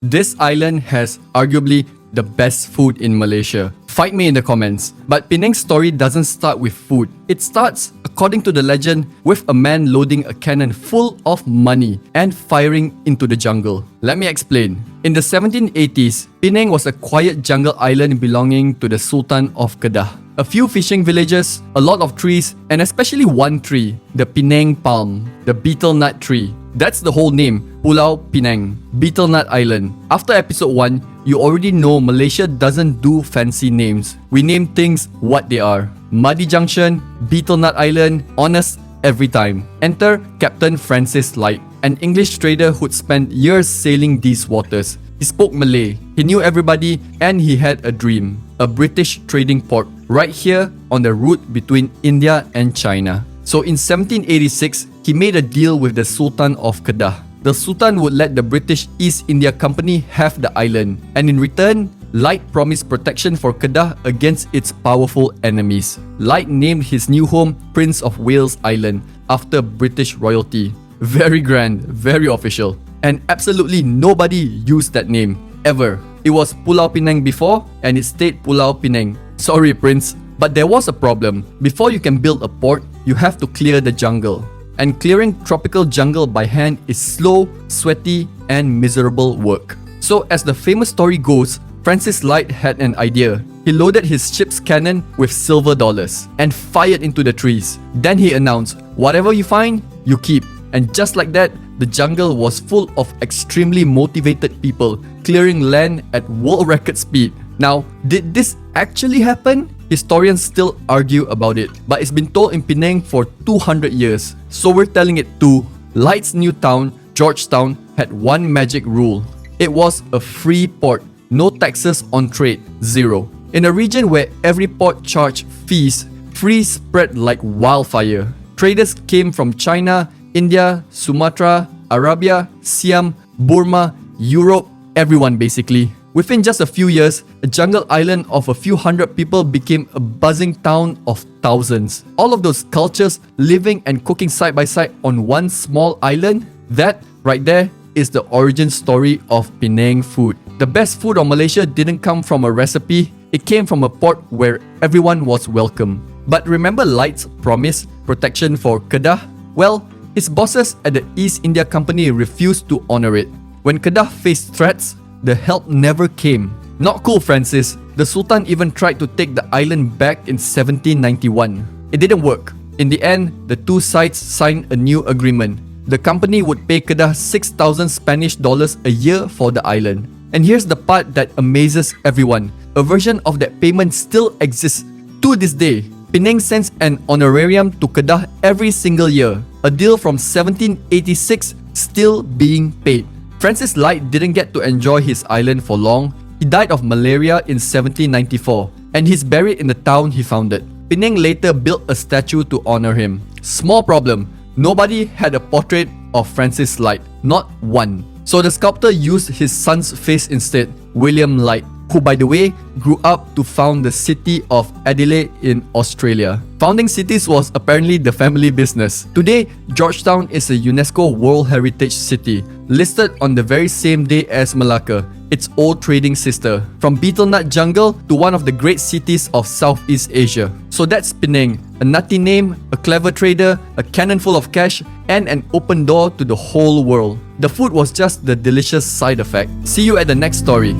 This island has arguably the best food in Malaysia. Fight me in the comments. But Penang's story doesn't start with food. It starts, according to the legend, with a man loading a cannon full of money and firing into the jungle. Let me explain. In the 1780s, Penang was a quiet jungle island belonging to the Sultan of Kedah. A few fishing villages, a lot of trees, and especially one tree, the Penang palm, the betel nut tree. That's the whole name, Pulau Penang, Betel Nut Island. After episode 1, you already know Malaysia doesn't do fancy names. We name things what they are. Muddy Junction, Betel Nut Island, honest every time. Enter Captain Francis Light, an English trader who'd spent years sailing these waters. He spoke Malay, he knew everybody, and he had a dream. A British trading port right here on the route between India and China. So in 1786, he made a deal with the Sultan of Kedah. The Sultan would let the British East India Company have the island, and in return, Light promised protection for Kedah against its powerful enemies. Light named his new home Prince of Wales Island after British royalty. Very grand, very official. And absolutely nobody used that name, ever. It was Pulau Penang before, and it stayed Pulau Penang. Sorry, Prince. But there was a problem. Before you can build a port, you have to clear the jungle. And clearing tropical jungle by hand is slow, sweaty, and miserable work. So as the famous story goes, Francis Light had an idea. He loaded his ship's cannon with silver dollars and fired into the trees. Then he announced, whatever you find, you keep. And just like that, the jungle was full of extremely motivated people clearing land at world record speed. Now, did this actually happen? Historians still argue about it, but it's been told in Penang for 200 years. So we're telling it too. Light's new town, Georgetown, had one magic rule. It was a free port, no taxes on trade, zero. In a region where every port charged fees, fees spread like wildfire. Traders came from China, India, Sumatra, Arabia, Siam, Burma, Europe, everyone basically. Within just a few years, a jungle island of a few hundred people became a buzzing town of thousands. All of those cultures living and cooking side by side on one small island, that right there is the origin story of Penang food. The best food of Malaysia didn't come from a recipe, it came from a port where everyone was welcome. But remember Light's promise, protection for Kedah? Well, his bosses at the East India Company refused to honor it. When Kedah faced threats, the help never came. Not cool, Francis. The Sultan even tried to take the island back in 1791. It didn't work. In the end, the two sides signed a new agreement. The company would pay Kedah 6,000 Spanish dollars a year for the island. And here's the part that amazes everyone. A version of that payment still exists to this day. Penang sends an honorarium to Kedah every single year. A deal from 1786 still being paid. Francis Light didn't get to enjoy his island for long. He died of malaria in 1794, and he's buried in the town he founded. Penang later built a statue to honor him. Small problem, nobody had a portrait of Francis Light, not one. So the sculptor used his son's face instead, William Light, who by the way grew up to found the city of Adelaide in Australia. Founding cities was apparently the family business. Today, Georgetown is a UNESCO World Heritage City, listed on the very same day as Malacca, its old trading sister. From betel nut jungle to one of the great cities of Southeast Asia. So that's Penang, a nutty name, a clever trader, a cannon full of cash, and an open door to the whole world. The food was just the delicious side effect. See you at the next story.